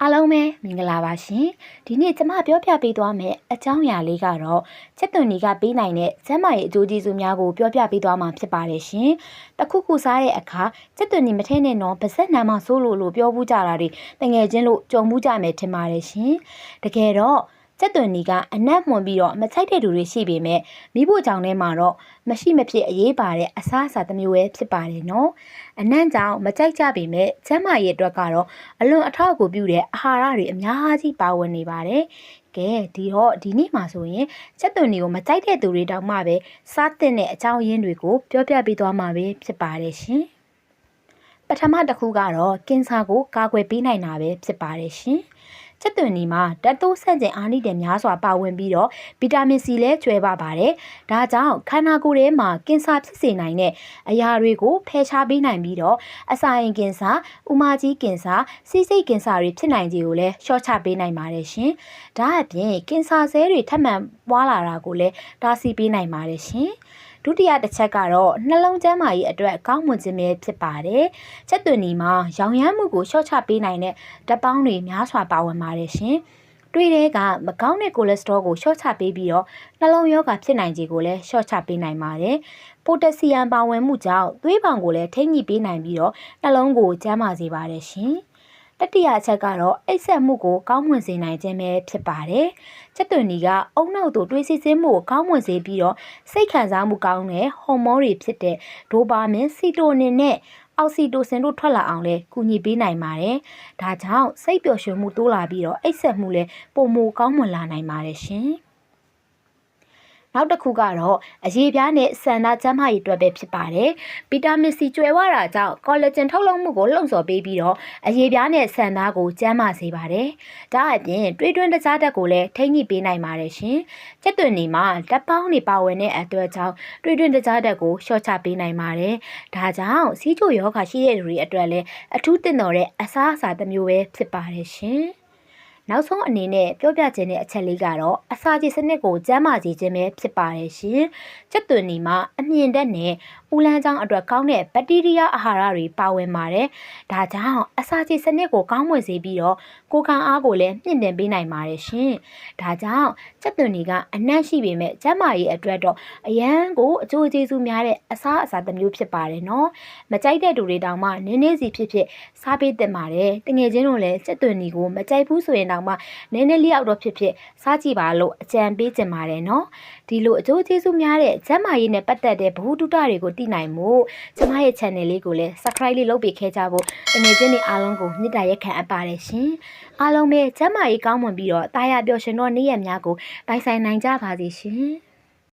အားလုံးပဲမင်္ဂလာပါရှင်ဒီနေ့ကျမပြောပြပေးသွားမယ်အကြောင်းအရာလေးကတော့ချက်သွန်နီကပေးနိုင်တဲ့ကျန်းမာရေးအကျိုးကျေးဇူးများကိုပြောပြပေးသွားမှာဖြစ်ပါတယ်ရှင်တခုခုစားတဲ့အခါချက်သွန်နီမထည့်နဲ့တော့ပါဇက်နာမှာစိုးလို့ပြောဘူးကြတာတွေတငယ်ချင်းလို့ကြုံမှုကြမယ်ထင်ပါတယ်ရှင်တကယ်တော့ချက်သွန်နီကအနက်မွန်ပြီးတော့မချိုက်တဲ့သူတွေရှိပေမဲ့မိဖို့ကြောင့်ထဲမှာတော့မရှိမဖြစ်အရေးပါတဲ့အစားအစာတစ်မျိုးပဲဖြစ်ပါတယ်နော်အနံ့ကြောင့်မကြိုက်ကြပေမဲ့ကျန်းမာရေးအတွက်ကတော့အလွန်အထောက်အကူပြုတဲ့အာဟာရတွေအများကြီးပါဝင်နေပါတယ်ကဲဒီနေ့မှာဆိုရင်ချက်သွန်နီကိုမကြိုက်တဲ့သူတွေတောင်မှပဲစားသင့်တဲ့အကြောင်းရင်းတွေကိုပြောပြပေးသွားမှာပဲဖြစ်ပါတယ်ရှင်ပထမတစ်ခုကတော့ကင်ဆာကိုကာကွယ်ပေးနိုင်တာပဲဖြစ်ပါတယ်ရှင်ချက်သွန်နီမှာဓာတ်တိုးဆန့်ကျင်အားနည်းတယ်များစွာပါဝင်ပြီးတော့ဗီတာမင်စီလည်းကျွဲပါပါတယ်။ဒါကြောင့်ခန္ဓာကိုယ်ထဲမှာကင်ဆာဖြစ်စေနိုင်တဲ့အရာတွေကိုဖယ်ရှားပေးနိုင်ပြီးတော့အစာအိမ်ကင်ဆာ၊ဥမာကြီးကင်ဆာ၊ဆီးစိတ်ကင်ဆာတွေဖြစ်နိုင်ခြေကိုလည်းလျှော့ချပေးနိုင်ပါတယ်ရှင်။ဒါအပြင်ကင်ဆာဆဲတွေထပ်မံပွားလာတာကိုလည်းတားဆီးပေးနိုင်ပါတယ်ရှင်။ဒုတိယတစ်ချက်ကတော့နှလုံးကျန်းမာရေးအတွက်ကောင်းမွန်ခြင်းပဲဖြစ်ပါတယ်။ချက်သွန်နီမှာရောင်ရမ်းမှုကိုလျှော့ချပေးနိုင်တဲ့ဓာတ်ပေါင်းတွေများစွာပါဝင်ပါတယ်ရှင်။တွေးတဲ့ကမကောင်းတဲ့ကိုလက်စထရောကိုလျှော့ချပေးပြီးတော့နှလုံးရောဂါဖြစ်နိုင်ခြေကိုလည်းလျှော့ချပေးနိုင်ပါတယ်။ပိုတက်ဆီယမ်ပါဝင်မှုကြောင့်သွေးပေါင်ကိုလည်းထိန်းညှိပေးနိုင်ပြီးတော့နှလုံးကိုကျန်းမာစေပါတယ်ရှင်။တတိယအချက်ကတော့အိပ်စက်မှုကိုကောင်းမွန်စေနိုင်ခြင်းပဲဖြစ်ပါတယ်။ချက်သွန်နီကအုံနောက်သို့တွေးစစ်မှုကိုကောင်းမွန်စေပြီးတော့စိတ်ခံစားမှုကောင်းတဲ့ဟော်မုန်းတွေဖြစ်တဲ့ဒိုပါမင်စီတိုနင်နဲ့အောက်ဆီတိုစင်တို့ထွက်လာအောင်လဲကူညီပေးနိုင်ပါတယ်။ဒါကြောင့်စိတ်ပျော်ရွှင်မှုတိုးလာပြီးတော့အိပ်စက်မှုလည်းပုံမကောင်းမွန်လာနိုင်ပါတယ်ရှင်။နောက်တစ်ခုကတော့အရေပြားနဲ့ဆန္ဒကျန်းမာရေးအတွက်ပဲဖြစ်ပါတယ်။ဗီတာမင်စီကျွဲဝတာကြောင့်ကောလာဂျင်ထုတ်လုပ်မှုကိုလှုံ့ဆော်ပေးပြီးတော့အရေပြားနဲ့ဆန္ဒကိုကျန်းမာစေပါတယ်။ဒါအပြင်တွေးတွင်းတကြားဓာတ်ကိုလည်းထိန်းညှိပေးနိုင်ပါတယ်ရှင်။ချက်သွန်နီမှာဓာတ်ပေါင်းတွေပါဝင်တဲ့အတွက်ကြောင့်တွေးတွင်းတကြားဓာတ်ကိုလျှော့ချပေးနိုင်ပါတယ်။ဒါကြောင့်စီးချိုယောဂါရှိတဲ့လူတွေအတွက်လည်းအထူးသင့်တော်တဲ့အစားအစာတစ်မျိုးပဲဖြစ်ပါတယ်ရှင်။နောက်ဆုံးအနေနဲ့ပြောပြခြင်းတဲ့အချက်လေးကတော့အစာချေစနစ်ကိုကျန်းမာစေခြင်းပဲဖြစ်ပါတယ်ရှင်။ချက်သွန်နီမှာအမြင့်တက်နဲ့ဦးလန်းချောင်းအတွက်ကောင်းတဲ့ဘက်တီးရီးယားအာဟာရတွေပါဝင်ပါတယ်။ဒါကြောင့်အစာချေစနစ်ကိုကောင်းမွန်စေပြီးတော့ကိုယ်ခံအားကိုလည်းမြင့်တင်ပေးနိုင်ပါတယ်ရှင်။ဒါကြောင့်ချက်သွန်နီကအနံ့ရှိပေမဲ့ကျန်းမာရေးအတွက်တော့အရန်ကိုအကျိုးကျေးဇူးများတဲ့အစာတစ်မျိုးဖြစ်ပါတယ်နော်။မကြိုက်တဲ့သူတွေတောင်မှနည်းနည်းစီဖြစ်စားပေးသင့်ပါတယ်။တငယ်ချင်းတို့လည်းချက်သွန်နီကိုမကြိုက်ဘူးဆိုရင်တောင်မှနည်းနည်းလေးအောက်တော့ဖြစ်စားကြည့်ပါလို့အကြံပေးချင်ပါတယ်နော်ဒီလိုအကျိုးကျေးဇူးများတဲ့ကျန်းမာရေးနဲ့ပတ်သက်တဲ့ဗဟုသုတတွေကိုသိနိုင်မှုကျမရဲ့ channel လေးကိုလည်း subscribe လေးလုပ်ပေးခဲ့ကြဖို့တကယ်ချင်းတွေအားလုံးကိုမေတ္တာရက်ခံအပ်ပါတယ်ရှင်အားလုံးပဲကျန်းမာရေးကောင်းမွန်ပြီးတော့တာယာပျော်ရွှင်တော့နေ့ရက်များကိုပိုင်ဆိုင်နိုင်ကြပါစေရှင်